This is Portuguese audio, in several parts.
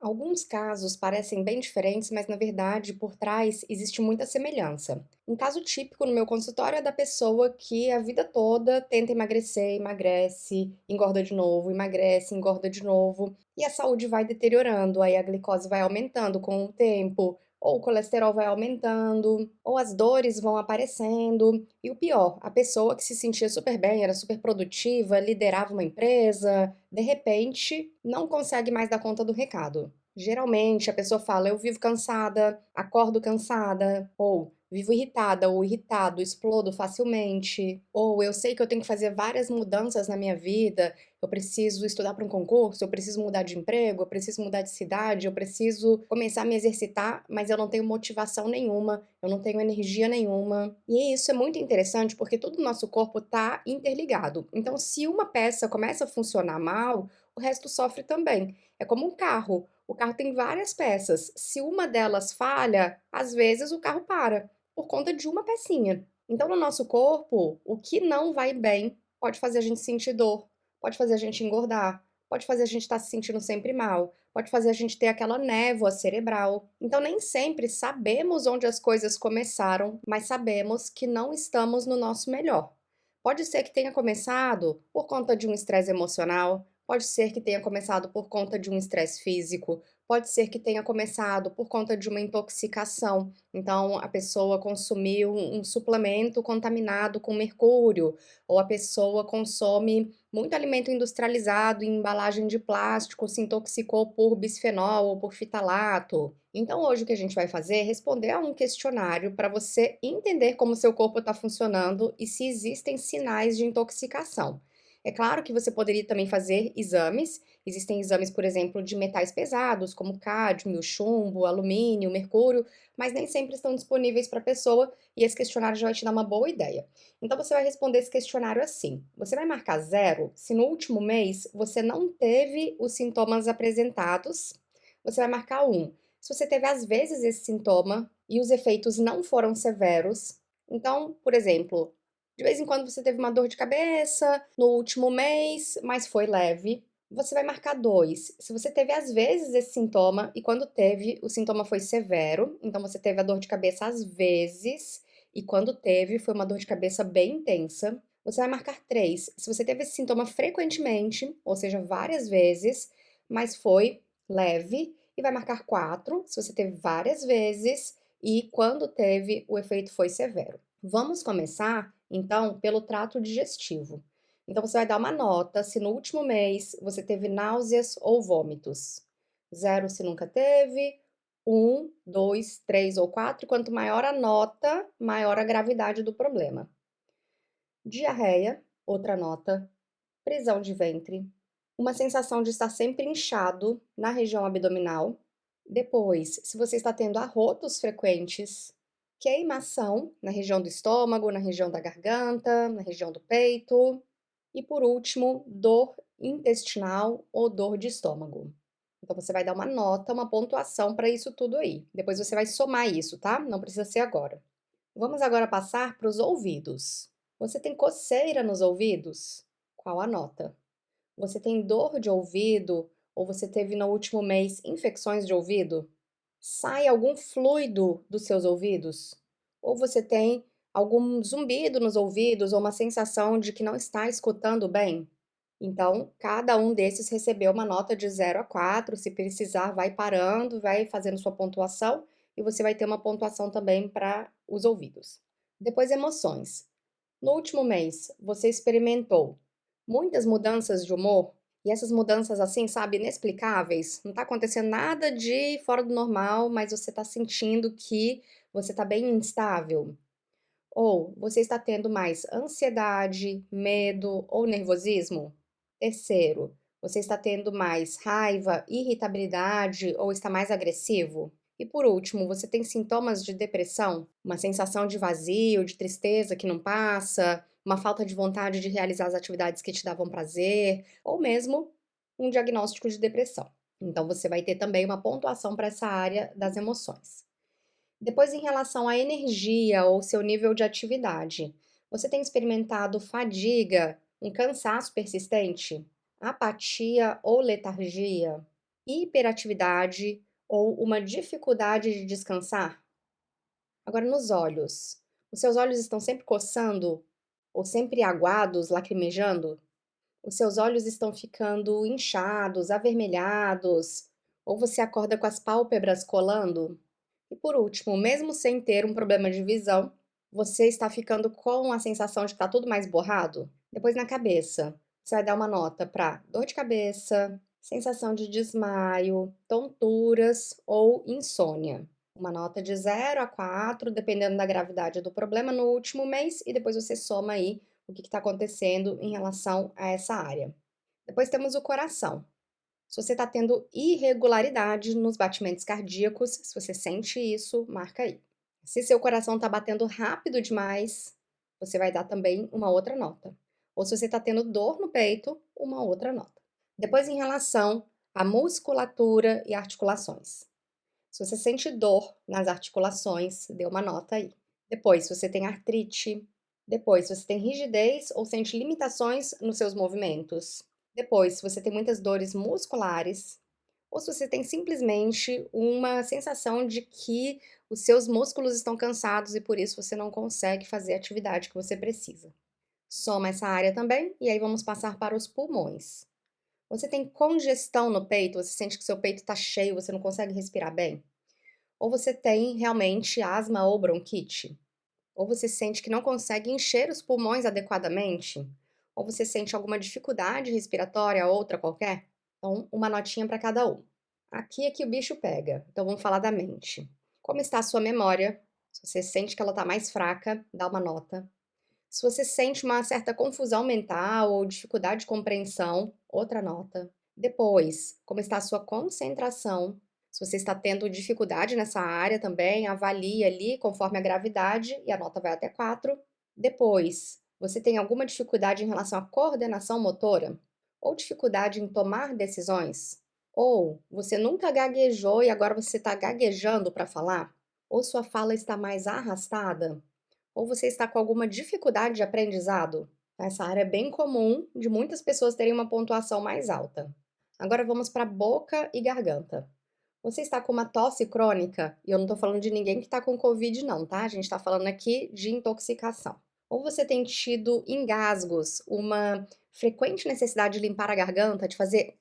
Alguns casos parecem bem diferentes, mas na verdade por trás existe muita semelhança. Um caso típico no meu consultório é da pessoa que a vida toda tenta emagrecer, emagrece, engorda de novo, emagrece, engorda de novo, e a saúde vai deteriorando, aí a glicose vai aumentando com o tempo, ou o colesterol vai aumentando, ou as dores vão aparecendo. E o pior, a pessoa que se sentia super bem, era super produtiva, liderava uma empresa, de repente não consegue mais dar conta do recado. Geralmente a pessoa fala: "Eu vivo cansada, acordo cansada", ou "Vivo irritada ou irritado, explodo facilmente", ou "Eu sei que eu tenho que fazer várias mudanças na minha vida, eu preciso estudar para um concurso, eu preciso mudar de emprego, eu preciso mudar de cidade, eu preciso começar a me exercitar, mas eu não tenho motivação nenhuma, eu não tenho energia nenhuma". E isso é muito interessante, porque todo o nosso corpo está interligado. Então, se uma peça começa a funcionar mal, o resto sofre também. É como um carro. O carro tem várias peças. Se uma delas falha, às vezes o carro para, por conta de uma pecinha. Então, no nosso corpo, o que não vai bem pode fazer a gente sentir dor, pode fazer a gente engordar, pode fazer a gente estar se sentindo sempre mal, pode fazer a gente ter aquela névoa cerebral. Então, nem sempre sabemos onde as coisas começaram, mas sabemos que não estamos no nosso melhor. Pode ser que tenha começado por conta de um estresse emocional, pode ser que tenha começado por conta de um estresse físico, pode ser que tenha começado por conta de uma intoxicação. Então, a pessoa consumiu um suplemento contaminado com mercúrio, ou a pessoa consome muito alimento industrializado em embalagem de plástico, se intoxicou por bisfenol ou por fitalato. Então, hoje o que a gente vai fazer é responder a um questionário para você entender como seu corpo está funcionando e se existem sinais de intoxicação. É claro que você poderia também fazer exames. Existem exames, por exemplo, de metais pesados, como cádmio, chumbo, alumínio, mercúrio, mas nem sempre estão disponíveis para a pessoa e esse questionário já vai te dar uma boa ideia. Então você vai responder esse questionário assim: você vai marcar zero se no último mês você não teve os sintomas apresentados, você vai marcar um se você teve às vezes esse sintoma e os efeitos não foram severos. Então, por exemplo, de vez em quando você teve uma dor de cabeça no último mês, mas foi leve. Você vai marcar 2 se você teve às vezes esse sintoma e quando teve, o sintoma foi severo, então você teve a dor de cabeça às vezes e quando teve, foi uma dor de cabeça bem intensa. Você vai marcar 3 se você teve esse sintoma frequentemente, ou seja, várias vezes, mas foi leve, e vai marcar 4 se você teve várias vezes e quando teve, o efeito foi severo. Vamos começar, então, pelo trato digestivo. Então, você vai dar uma nota se no último mês você teve náuseas ou vômitos. Zero se nunca teve, um, 2, 3 ou 4. Quanto maior a nota, maior a gravidade do problema. Diarreia, outra nota. Prisão de ventre. Uma sensação de estar sempre inchado na região abdominal. Depois, se você está tendo arrotos frequentes, queimação na região do estômago, na região da garganta, na região do peito. E por último, dor intestinal ou dor de estômago. Então você vai dar uma nota, uma pontuação para isso tudo aí. Depois você vai somar isso, tá? Não precisa ser agora. Vamos agora passar para os ouvidos. Você tem coceira nos ouvidos? Qual a nota? Você tem dor de ouvido ou você teve no último mês infecções de ouvido? Sai algum fluido dos seus ouvidos? Ou você tem algum zumbido nos ouvidos ou uma sensação de que não está escutando bem? Então, cada um desses recebeu uma nota de 0 a 4. Se precisar, vai parando, vai fazendo sua pontuação e você vai ter uma pontuação também para os ouvidos. Depois, emoções. No último mês, você experimentou muitas mudanças de humor? E essas mudanças, assim, sabe, inexplicáveis? Não tá acontecendo nada de fora do normal, mas você tá sentindo que você tá bem instável? Ou você está tendo mais ansiedade, medo ou nervosismo? Terceiro, você está tendo mais raiva, irritabilidade ou está mais agressivo? E por último, você tem sintomas de depressão? Uma sensação de vazio, de tristeza que não passa, uma falta de vontade de realizar as atividades que te davam prazer, ou mesmo um diagnóstico de depressão. Então você vai ter também uma pontuação para essa área das emoções. Depois, em relação à energia ou seu nível de atividade, você tem experimentado fadiga, um cansaço persistente, apatia ou letargia? hiperatividade ou uma dificuldade de descansar? Agora nos olhos. Os seus olhos estão sempre coçando ou sempre aguados, lacrimejando? Os seus olhos estão ficando inchados, avermelhados, ou você acorda com as pálpebras colando? E por último, mesmo sem ter um problema de visão, você está ficando com a sensação de que está tudo mais borrado? Depois na cabeça, você vai dar uma nota para dor de cabeça, sensação de desmaio, tonturas ou insônia. Uma nota de 0 a 4, dependendo da gravidade do problema no último mês, e depois você soma aí o que está acontecendo em relação a essa área. Depois temos o coração. Se você está tendo irregularidade nos batimentos cardíacos, se você sente isso, marca aí. Se seu coração está batendo rápido demais, você vai dar também uma outra nota. Ou se você está tendo dor no peito, uma outra nota. Depois, em relação à musculatura e articulações. Se você sente dor nas articulações, dê uma nota aí. Depois, se você tem artrite. Depois, se você tem rigidez ou sente limitações nos seus movimentos. Depois, se você tem muitas dores musculares, ou se você tem simplesmente uma sensação de que os seus músculos estão cansados e por isso você não consegue fazer a atividade que você precisa. Soma essa área também e aí vamos passar para os pulmões. Você tem congestão no peito, você sente que seu peito está cheio, você não consegue respirar bem? Ou você tem realmente asma ou bronquite? Ou você sente que não consegue encher os pulmões adequadamente? Ou você sente alguma dificuldade respiratória, outra qualquer? Então, uma notinha para cada um. Aqui é que o bicho pega. Então, vamos falar da mente. Como está a sua memória? Se você sente que ela está mais fraca, dá uma nota. Se você sente uma certa confusão mental ou dificuldade de compreensão, outra nota. Depois, como está a sua concentração? Se você está tendo dificuldade nessa área também, avalie ali conforme a gravidade e a nota vai até 4. Depois, você tem alguma dificuldade em relação à coordenação motora? Ou dificuldade em tomar decisões? Ou você nunca gaguejou e agora você está gaguejando para falar? Ou sua fala está mais arrastada? Ou você está com alguma dificuldade de aprendizado? Essa área é bem comum de muitas pessoas terem uma pontuação mais alta. Agora vamos para boca e garganta. Você está com uma tosse crônica, e eu não estou falando de ninguém que está com Covid, não, tá? A gente está falando aqui de intoxicação. Ou você tem tido engasgos, uma frequente necessidade de limpar a garganta, de fazer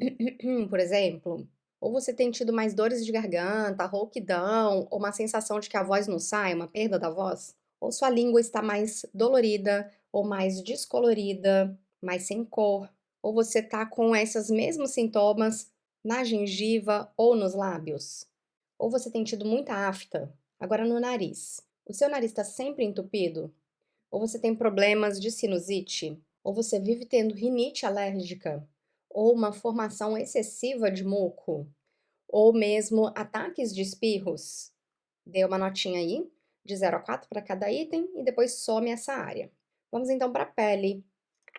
por exemplo. Ou você tem tido mais dores de garganta, rouquidão, ou uma sensação de que a voz não sai, uma perda da voz. Ou sua língua está mais dolorida, ou mais descolorida, mais sem cor. Ou você está com esses mesmos sintomas na gengiva ou nos lábios? Ou você tem tido muita afta? Agora no nariz. O seu nariz está sempre entupido? Ou você tem problemas de sinusite? Ou você vive tendo rinite alérgica? Ou uma formação excessiva de muco? Ou mesmo ataques de espirros? Dê uma notinha aí, de 0 a 4 para cada item e depois some essa área. Vamos então para a pele.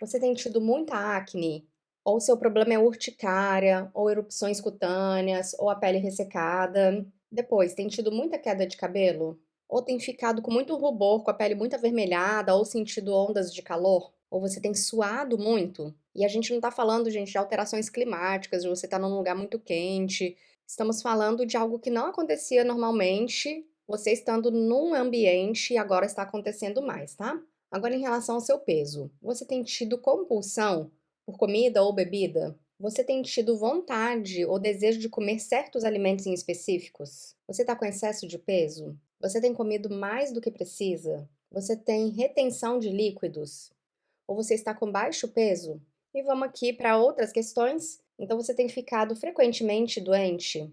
Você tem tido muita acne? Ou seu problema é urticária, ou erupções cutâneas, ou a pele ressecada? Depois, tem tido muita queda de cabelo? Ou tem ficado com muito rubor, com a pele muito avermelhada, ou sentido ondas de calor? Ou você tem suado muito? E a gente não tá falando, gente, de alterações climáticas, de você estar num lugar muito quente. Estamos falando de algo que não acontecia normalmente, você estando num ambiente e agora está acontecendo mais, tá? Agora, em relação ao seu peso, você tem tido compulsão por comida ou bebida? Você tem tido vontade ou desejo de comer certos alimentos em específicos? Você está com excesso de peso? Você tem comido mais do que precisa? Você tem retenção de líquidos? Ou você está com baixo peso? E vamos aqui para outras questões. Então, você tem ficado frequentemente doente?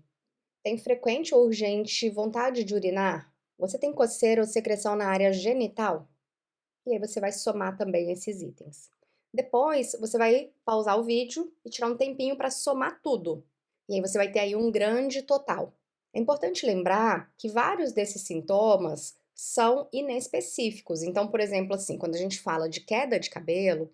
Tem frequente ou urgente vontade de urinar? Você tem coceira ou secreção na área genital? E aí você vai somar também esses itens. Depois, você vai pausar o vídeo e tirar um tempinho para somar tudo. E aí você vai ter aí um grande total. É importante lembrar que vários desses sintomas são inespecíficos. Então, por exemplo, assim, quando a gente fala de queda de cabelo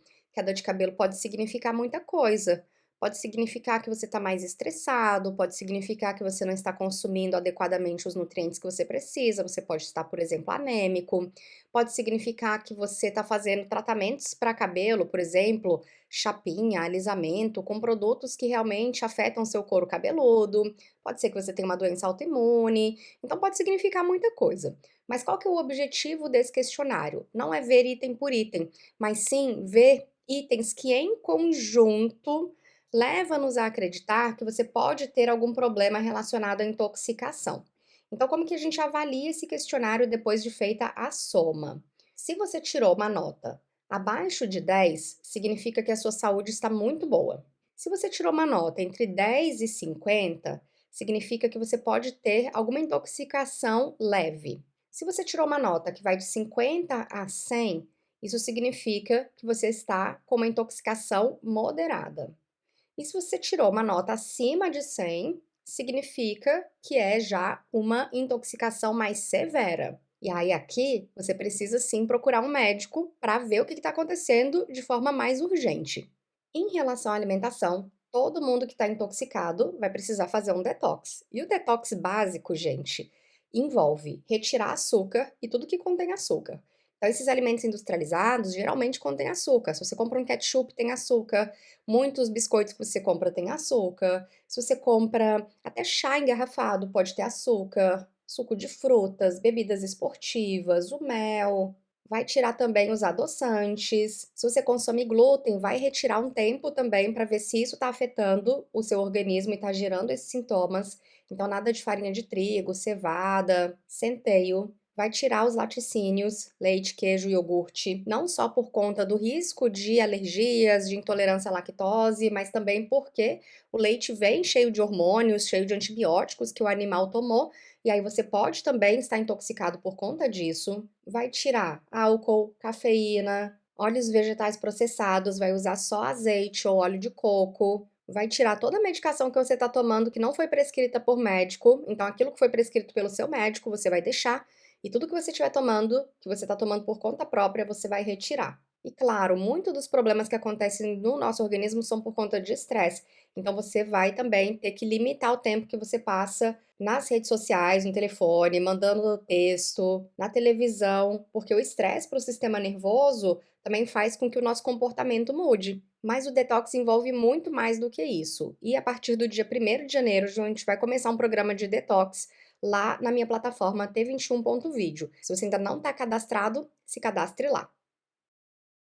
pode significar muita coisa. Pode significar que você está mais estressado, pode significar que você não está consumindo adequadamente os nutrientes que você precisa, você pode estar, por exemplo, anêmico, pode significar que você está fazendo tratamentos para cabelo, por exemplo, chapinha, alisamento, com produtos que realmente afetam seu couro cabeludo, pode ser que você tenha uma doença autoimune, então pode significar muita coisa. Mas qual que é o objetivo desse questionário? Não é ver item por item, mas sim ver itens que em conjunto leva-nos a acreditar que você pode ter algum problema relacionado à intoxicação. Então, como que a gente avalia esse questionário depois de feita a soma? Se você tirou uma nota abaixo de 10, significa que a sua saúde está muito boa. Se você tirou uma nota entre 10 e 50, significa que você pode ter alguma intoxicação leve. Se você tirou uma nota que vai de 50 a 100, isso significa que você está com uma intoxicação moderada. E se você tirou uma nota acima de 100, significa que é já uma intoxicação mais severa. E aí, aqui, você precisa sim procurar um médico para ver o que está acontecendo de forma mais urgente. Em relação à alimentação, todo mundo que está intoxicado vai precisar fazer um detox. E o detox básico, gente, envolve retirar açúcar e tudo que contém açúcar. Então, esses alimentos industrializados geralmente contêm açúcar. Se você compra um ketchup, tem açúcar. Muitos biscoitos que você compra têm açúcar. Se você compra até chá engarrafado, pode ter açúcar. Suco de frutas, bebidas esportivas, o mel. Vai tirar também os adoçantes. Se você consome glúten, vai retirar um tempo também para ver se isso está afetando o seu organismo e está gerando esses sintomas. Então, nada de farinha de trigo, cevada, centeio. Vai tirar os laticínios, leite, queijo, iogurte, não só por conta do risco de alergias, de intolerância à lactose, mas também porque o leite vem cheio de hormônios, cheio de antibióticos que o animal tomou, e aí você pode também estar intoxicado por conta disso. Vai tirar álcool, cafeína, óleos vegetais processados, vai usar só azeite ou óleo de coco. Vai tirar toda a medicação que você está tomando que não foi prescrita por médico. Então, aquilo que foi prescrito pelo seu médico, você vai deixar. E tudo que você estiver tomando, que você está tomando por conta própria, você vai retirar. E claro, muito dos problemas que acontecem no nosso organismo são por conta de estresse. Então, você vai também ter que limitar o tempo que você passa nas redes sociais, no telefone, mandando texto, na televisão, porque o estresse para o sistema nervoso também faz com que o nosso comportamento mude. Mas o detox envolve muito mais do que isso. E a partir do dia 1º de janeiro, a gente vai começar um programa de detox lá na minha plataforma T21.video. Se você ainda não está cadastrado, se cadastre lá.